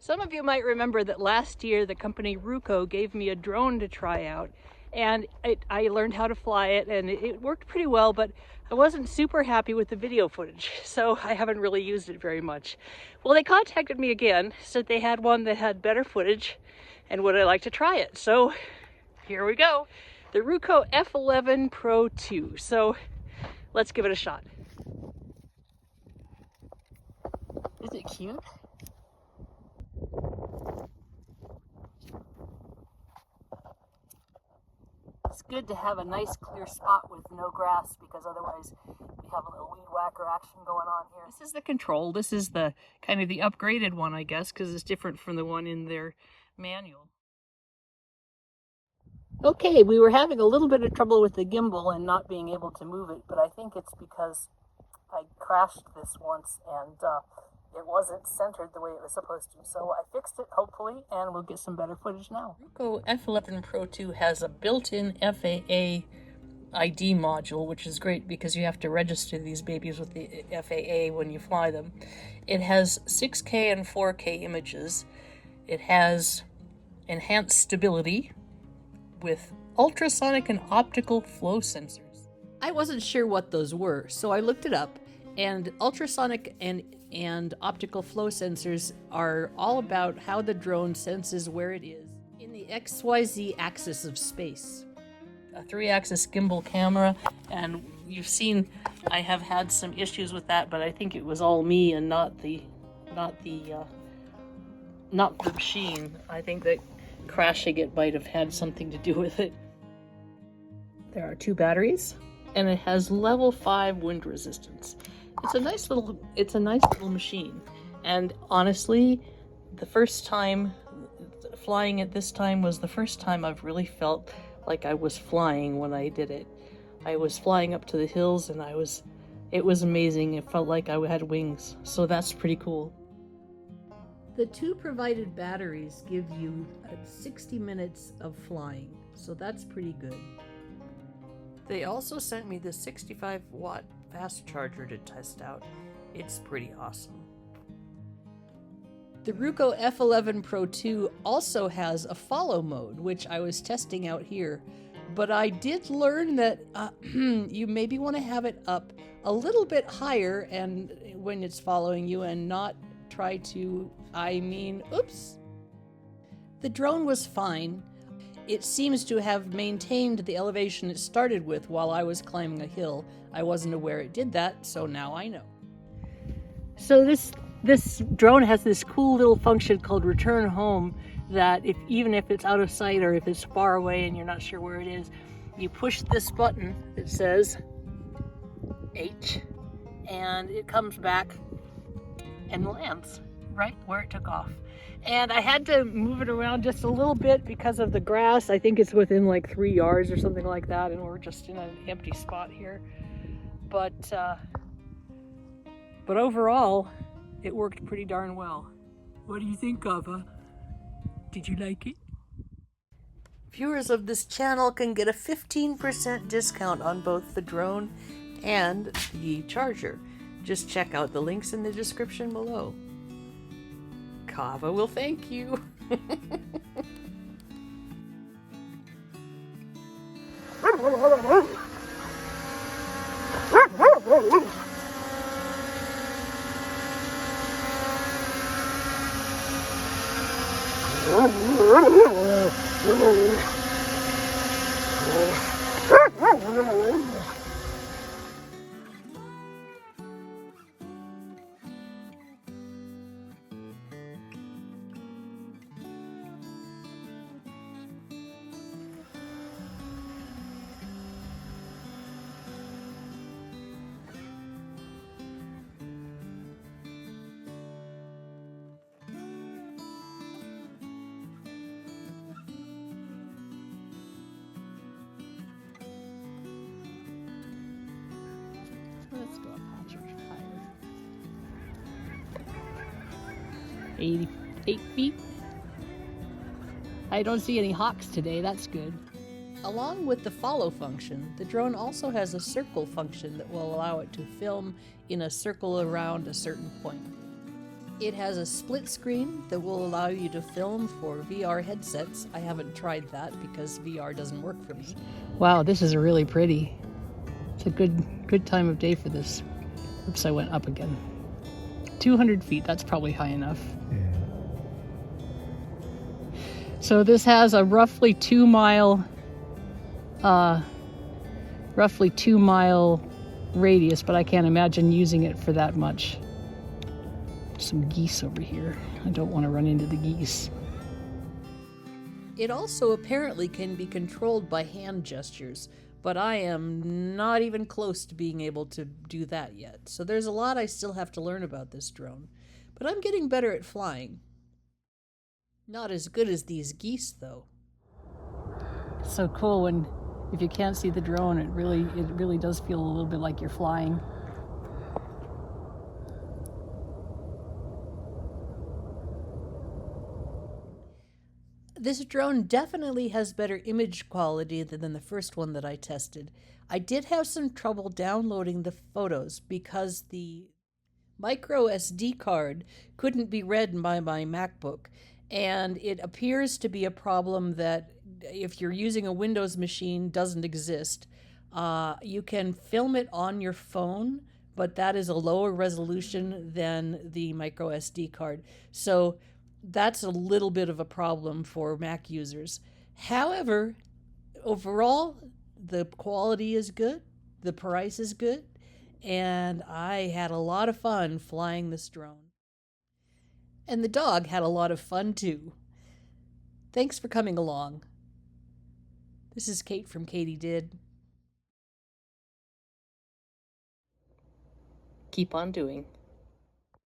Some of you might remember that last year the company Ruko gave me a drone to try out, and I learned how to fly it, and it worked pretty well, but I wasn't super happy with the video footage, so I haven't really used it very much. Well, they contacted me again, said they had one that had better footage, and would I like to try it? So here we go, the Ruko F11PRO 2. So let's give it a shot. Isn't it cute? It's good to have a nice clear spot with no grass, because otherwise we have a little weed whacker action going on here. This is the control. This is the kind of the upgraded one, I guess, because it's different from the one in their manual. Okay, we were having a little bit of trouble with the gimbal and not being able to move it, but I think it's because I crashed this once and it wasn't centered the way it was supposed to. So I fixed it, hopefully, and we'll get some better footage now. Ruko F11PRO 2 has a built-in FAA ID module, which is great because you have to register these babies with the FAA when you fly them. It has 6K and 4K images. It has enhanced stability with ultrasonic and optical flow sensors. I wasn't sure what those were, so I looked it up, and ultrasonic and optical flow sensors are all about how the drone senses where it is in the XYZ axis of space. A 3-axis gimbal camera, and you've seen I have had some issues with that, but I think it was all me and not the machine. I think that crashing it might have had something to do with it. There are 2 batteries, and it has level 5 wind resistance. It's a nice little machine, and honestly, the first time flying it this time was the first time I've really felt like I was flying when I did it. I was flying up to the hills, and it was amazing. It felt like I had wings, so that's pretty cool. The 2 provided batteries give you 60 minutes of flying, so that's pretty good. They also sent me the 65-watt fast charger to test out. It's pretty awesome. The Ruko F11PRO 2 also has a follow mode, which I was testing out here, but I did learn that you maybe want to have it up a little bit higher and when it's following you, and not try to, oops. The drone was fine. It seems to have maintained the elevation it started with while I was climbing a hill. I wasn't aware it did that, so now I know. So this drone has this cool little function called return home, that even if it's out of sight or if it's far away and you're not sure where it is, you push this button that says H, and it comes back and lands right where it took off. And I had to move it around just a little bit because of the grass. I think it's within like 3 yards or something like that, and we're just in an empty spot here. But overall, it worked pretty darn well. What do you think, Ava? Did you like it? Viewers of this channel can get a 15% discount on both the drone and the charger. Just check out the links in the description below. Kava will thank you. Let's go up higher. 88 feet. I don't see any hawks today, that's good. Along with the follow function, the drone also has a circle function that will allow it to film in a circle around a certain point. It has a split screen that will allow you to film for VR headsets. I haven't tried that because VR doesn't work for me. Wow, this is really pretty. It's a good time of day for this. Oops, I went up again. 200 feet, that's probably high enough. Yeah. So this has a roughly 2 mile radius, but I can't imagine using it for that much. Some geese over here. I don't want to run into the geese. It also apparently can be controlled by hand gestures, but I am not even close to being able to do that yet. So there's a lot I still have to learn about this drone, but I'm getting better at flying. Not as good as these geese, though. It's so cool when, if you can't see the drone, it really does feel a little bit like you're flying. This drone definitely has better image quality than the first one that I tested. I did have some trouble downloading the photos because the micro SD card couldn't be read by my MacBook, and it appears to be a problem that if you're using a Windows machine doesn't exist. You can film it on your phone, but that is a lower resolution than the micro SD card. So that's a little bit of a problem for Mac users. However, overall, the quality is good, the price is good, and I had a lot of fun flying this drone. And the dog had a lot of fun too. Thanks for coming along. This is Kate from Katie Did. Keep on doing.